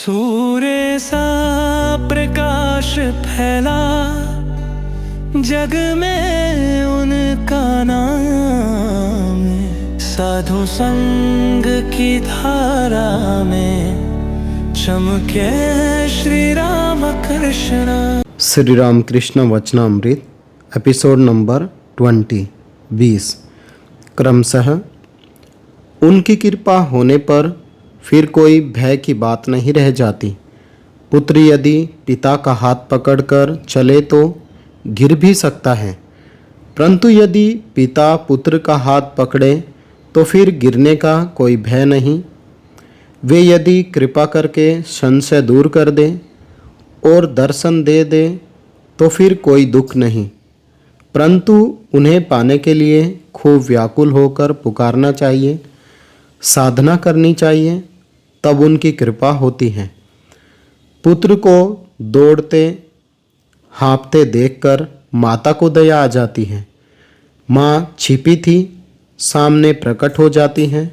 सूर्य सा प्रकाश फैला जग में उनका नाम, साधु संग की धारा में चमके श्री राम कृष्ण। श्री राम कृष्ण वचनामृत एपिसोड नंबर 20 क्रमशः उनकी कृपा होने पर फिर कोई भय की बात नहीं रह जाती। पुत्र यदि पिता का हाथ पकड़कर चले तो गिर भी सकता है, परंतु यदि पिता पुत्र का हाथ पकड़े तो फिर गिरने का कोई भय नहीं। वे यदि कृपा करके संशय दूर कर दे और दर्शन दे दे तो फिर कोई दुख नहीं, परंतु उन्हें पाने के लिए खूब व्याकुल होकर पुकारना चाहिए, साधना करनी चाहिए, तब उनकी कृपा होती है। पुत्र को दौड़ते हाँफते देखकर माता को दया आ जाती है। माँ छिपी थी, सामने प्रकट हो जाती हैं।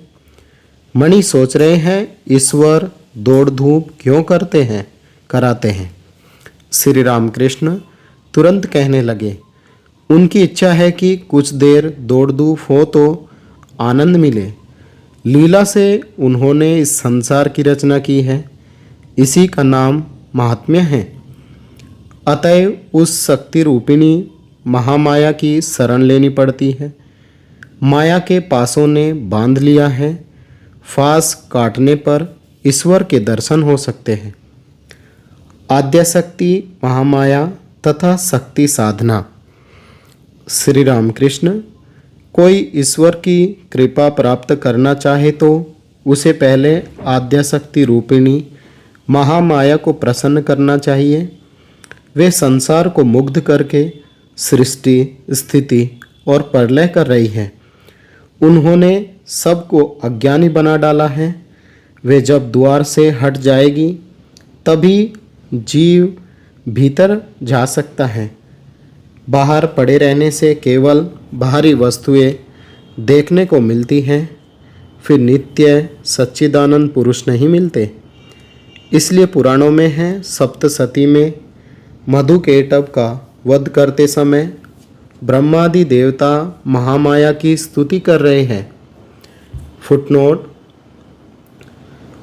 मणि सोच रहे हैं ईश्वर दौड़ धूप क्यों कराते हैं। श्री रामकृष्ण तुरंत कहने लगे, उनकी इच्छा है कि कुछ देर दौड़ धूप हो तो आनंद मिले। लीला से उन्होंने इस संसार की रचना की है, इसी का नाम महात्म्य है। अतएव उस शक्ति रूपिणी महामाया की शरण लेनी पड़ती है। माया के पासों ने बांध लिया है, फांस काटने पर ईश्वर के दर्शन हो सकते हैं। आद्याशक्ति महामाया तथा शक्ति साधना। श्री रामकृष्ण कोई ईश्वर की कृपा प्राप्त करना चाहे तो उसे पहले आद्याशक्ति रूपिणी महामाया को प्रसन्न करना चाहिए। वे संसार को मुग्ध करके सृष्टि स्थिति और प्रलय कर रही है। उन्होंने सबको अज्ञानी बना डाला है। वे जब द्वार से हट जाएगी तभी जीव भीतर जा सकता है। बाहर पड़े रहने से केवल बाहरी वस्तुएं देखने को मिलती हैं, फिर नित्य सच्चिदानंद पुरुष नहीं मिलते। इसलिए पुराणों में है, सप्तसती में मधुकेटभ का वध करते समय ब्रह्मादि देवता महामाया की स्तुति कर रहे हैं। फुटनोट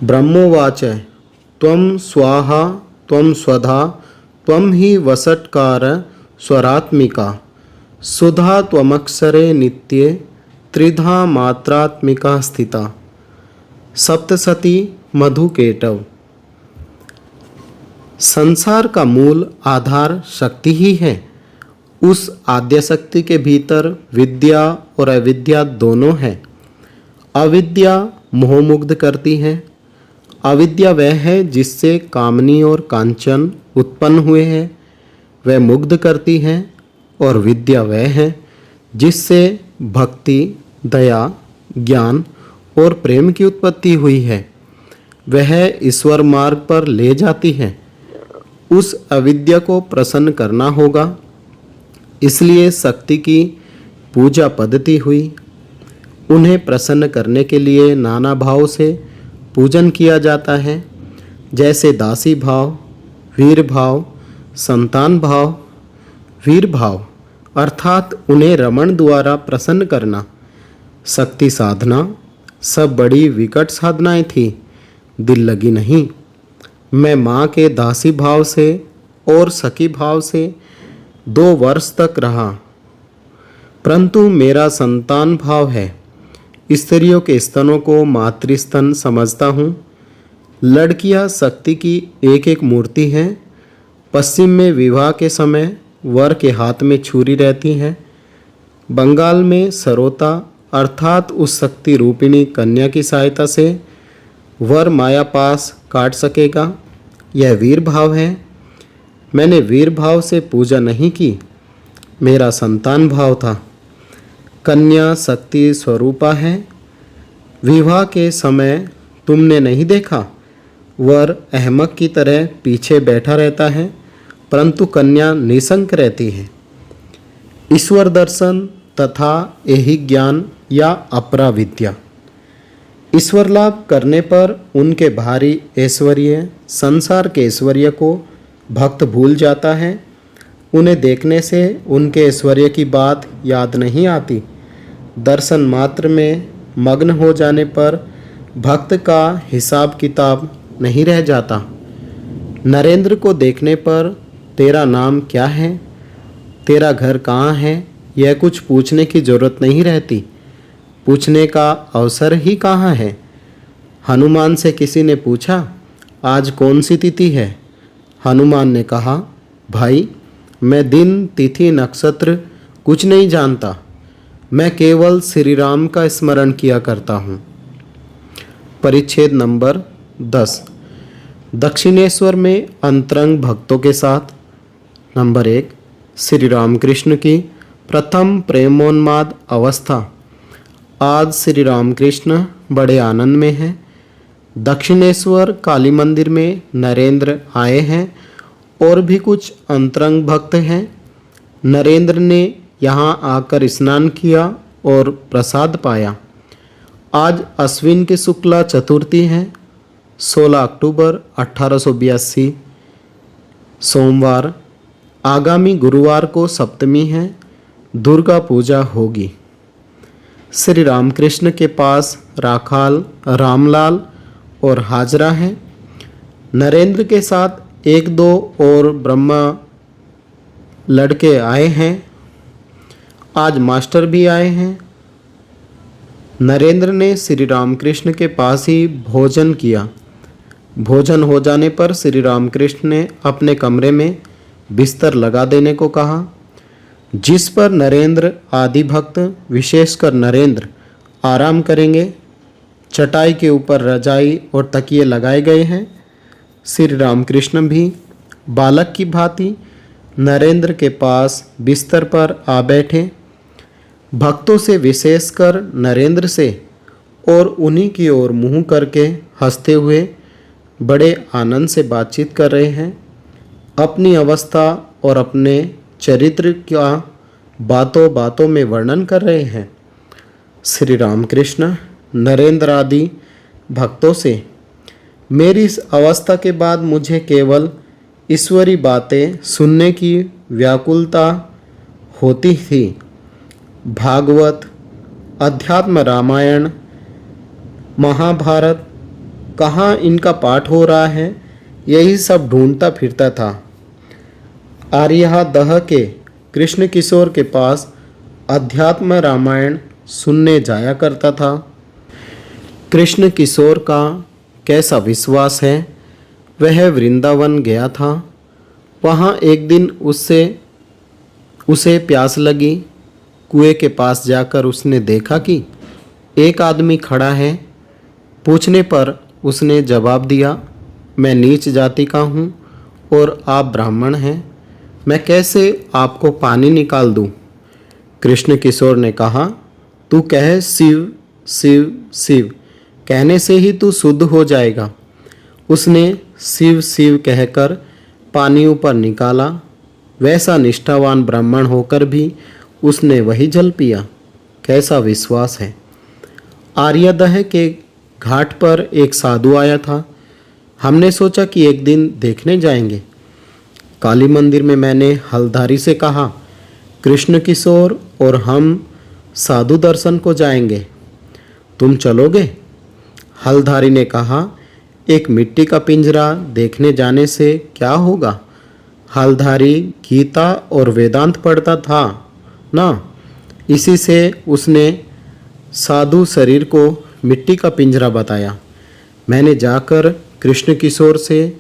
ब्रह्मोवाच त्वं स्वाहा त्वं स्वधा त्वं ही वसट्कार स्वरात्मिका सुधा त्वमक्षरे नित्ये त्रिधा मात्रात्मिका स्थिता। सप्तसती मधुकेटभ। संसार का मूल आधार शक्ति ही है। उस आद्यशक्ति के भीतर विद्या और अविद्या दोनों हैं। अविद्या मोहमुग्ध करती है। अविद्या वह है जिससे कामनी और कांचन उत्पन्न हुए हैं, वह मुग्ध करती है। और विद्या वह है जिससे भक्ति दया ज्ञान और प्रेम की उत्पत्ति हुई है, वह ईश्वर मार्ग पर ले जाती है। उस अविद्या को प्रसन्न करना होगा, इसलिए शक्ति की पूजा पद्धति हुई। उन्हें प्रसन्न करने के लिए नाना भाव से पूजन किया जाता है, जैसे दासी भाव, वीर भाव, संतान भाव। वीर भाव अर्थात उन्हें रमण द्वारा प्रसन्न करना। शक्ति साधना सब बड़ी विकट साधनाएं थी, दिल लगी नहीं। मैं माँ के दासी भाव से और सखी भाव से 2 वर्ष तक रहा, परंतु मेरा संतान भाव है। स्त्रियों के स्तनों को मातृस्तन समझता हूँ। लड़कियाँ शक्ति की एक एक मूर्ति हैं। पश्चिम में विवाह के समय वर के हाथ में छुरी रहती है। बंगाल में सरोता अर्थात उस शक्ति रूपिणी कन्या की सहायता से वर माया पास काट सकेगा। यह वीर भाव है। मैंने वीर भाव से पूजा नहीं की, मेरा संतान भाव था। कन्या शक्ति स्वरूपा है। विवाह के समय तुमने नहीं देखा, वर अहमक की तरह पीछे बैठा रहता है, परंतु कन्या निशंक रहती है। ईश्वर दर्शन तथा यही ज्ञान या अपरा विद्या। ईश्वर लाभ करने पर उनके भारी ऐश्वर्य, संसार के ऐश्वर्य को भक्त भूल जाता है। उन्हें देखने से उनके ऐश्वर्य की बात याद नहीं आती। दर्शन मात्र में मग्न हो जाने पर भक्त का हिसाब किताब नहीं रह जाता। नरेंद्र को देखने पर तेरा नाम क्या है, तेरा घर कहाँ है, यह कुछ पूछने की जरूरत नहीं रहती। पूछने का अवसर ही कहाँ है। हनुमान से किसी ने पूछा, आज कौन सी तिथि है? हनुमान ने कहा, भाई मैं दिन, तिथि, नक्षत्र कुछ नहीं जानता। मैं केवल श्री राम का स्मरण किया करता हूँ। परिच्छेद नंबर 10। दक्षिणेश्वर में अंतरंग भक्तों के साथ। नंबर 1, श्री रामकृष्ण की प्रथम प्रेमोन्माद अवस्था। आज श्री रामकृष्ण बड़े आनंद में हैं। दक्षिणेश्वर काली मंदिर में नरेंद्र आए हैं और भी कुछ अंतरंग भक्त हैं। नरेंद्र ने यहाँ आकर स्नान किया और प्रसाद पाया। आज अश्विन की शुक्ला चतुर्थी है, 16 अक्टूबर 1882 सोमवार। आगामी गुरुवार को सप्तमी है, दुर्गा पूजा होगी। श्री रामकृष्ण के पास राखाल, रामलाल और हाजरा है। नरेंद्र के साथ 1-2 और ब्रह्मा लड़के आए हैं। आज मास्टर भी आए हैं। नरेंद्र ने श्री रामकृष्ण के पास ही भोजन किया। भोजन हो जाने पर श्री रामकृष्ण ने अपने कमरे में बिस्तर लगा देने को कहा, जिस पर नरेंद्र आदि भक्त, विशेषकर नरेंद्र, आराम करेंगे। चटाई के ऊपर रजाई और तकिए लगाए गए हैं। श्री रामकृष्ण भी बालक की भांति नरेंद्र के पास बिस्तर पर आ बैठे। भक्तों से, विशेषकर नरेंद्र से और उन्हीं की ओर मुंह करके हंसते हुए बड़े आनंद से बातचीत कर रहे हैं। अपनी अवस्था और अपने चरित्र का बातों बातों में वर्णन कर रहे हैं। श्री रामकृष्ण नरेंद्र आदि भक्तों से, मेरी इस अवस्था के बाद मुझे केवल ईश्वरी बातें सुनने की व्याकुलता होती थी। भागवत, अध्यात्म, रामायण, महाभारत, कहाँ इनका पाठ हो रहा है, यही सब ढूंढता फिरता था। आर्यादह के कृष्ण किशोर के पास अध्यात्म रामायण सुनने जाया करता था। कृष्ण किशोर का कैसा विश्वास है। वह वृंदावन गया था। वहाँ एक दिन उसे प्यास लगी। कुएं के पास जाकर उसने देखा कि एक आदमी खड़ा है। पूछने पर उसने जवाब दिया, मैं नीच जाति का हूँ और आप ब्राह्मण हैं, मैं कैसे आपको पानी निकाल दूँ। कृष्ण किशोर ने कहा, तू कह शिव शिव शिव, कहने से ही तू शुद्ध हो जाएगा। उसने शिव शिव कहकर पानी ऊपर निकाला। वैसा निष्ठावान ब्राह्मण होकर भी उसने वही जल पिया। कैसा विश्वास है। आर्यादह के घाट पर एक साधु आया था। हमने सोचा कि एक दिन देखने जाएंगे। काली मंदिर में मैंने हलधारी से कहा, कृष्ण किशोर और हम साधु दर्शन को जाएंगे, तुम चलोगे? हलधारी ने कहा, एक मिट्टी का पिंजरा देखने जाने से क्या होगा। हलधारी गीता और वेदांत पढ़ता था ना, इसी से उसने साधु शरीर को मिट्टी का पिंजरा बताया। मैंने जाकर कृष्ण किशोर से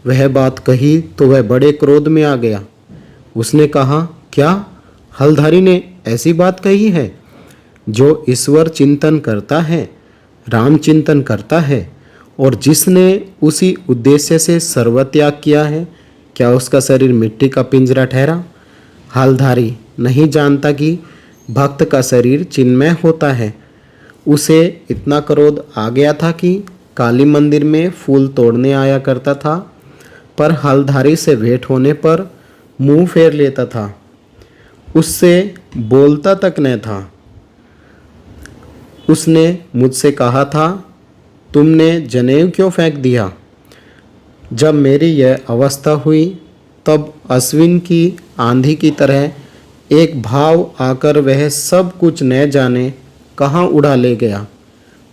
वह बात कही तो वह बड़े क्रोध में आ गया। उसने कहा, क्या हलधारी ने ऐसी बात कही है? जो ईश्वर चिंतन करता है, राम चिंतन करता है और जिसने उसी उद्देश्य से सर्वत्याग किया है, क्या उसका शरीर मिट्टी का पिंजरा ठहरा? हलधारी नहीं जानता कि भक्त का शरीर चिन्मय होता है। उसे इतना क्रोध आ गया था कि काली मंदिर में फूल तोड़ने आया करता था, पर हलधारी से भेंट होने पर मुंह फेर लेता था, उससे बोलता तक न था। उसने मुझसे कहा था, तुमने जनेऊ क्यों फेंक दिया? जब मेरी यह अवस्था हुई तब अश्विन की आंधी की तरह एक भाव आकर वह सब कुछ न जाने कहाँ उड़ा ले गया,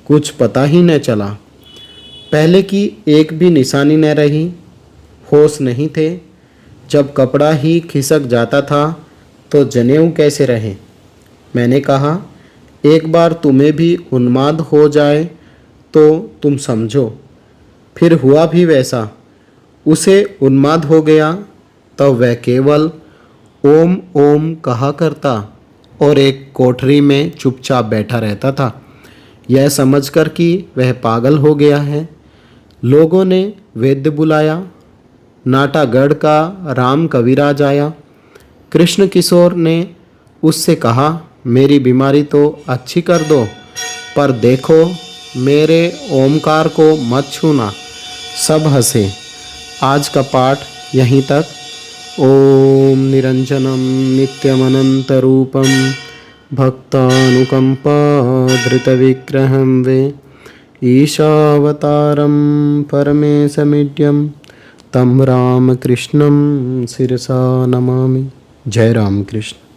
कुछ पता ही न चला। पहले की एक भी निशानी न रही, होश नहीं थे। जब कपड़ा ही खिसक जाता था तो जनेऊ कैसे रहे? मैंने कहा, एक बार तुम्हें भी उन्माद हो जाए तो तुम समझो। फिर हुआ भी वैसा। उसे उन्माद हो गया तब वह केवल ओम ओम कहा करता और एक कोठरी में चुपचाप बैठा रहता था, यह समझकर कि वह पागल हो गया है। लोगों ने वैद्य बुलाया। नाटागढ़ का राम कविराज आया। कृष्ण किशोर ने उससे कहा, मेरी बीमारी तो अच्छी कर दो, पर देखो मेरे ओमकार को मत छूना। सब हंसे। आज का पाठ यहीं तक। ओम निरंजनम नित्यमनंतरूपम भक्तानुकंपाधृतविग्रहं वे ईशावतारं परमेशमीड्यं तं रामकृष्णं शिरसा नमामि। जय राम कृष्ण।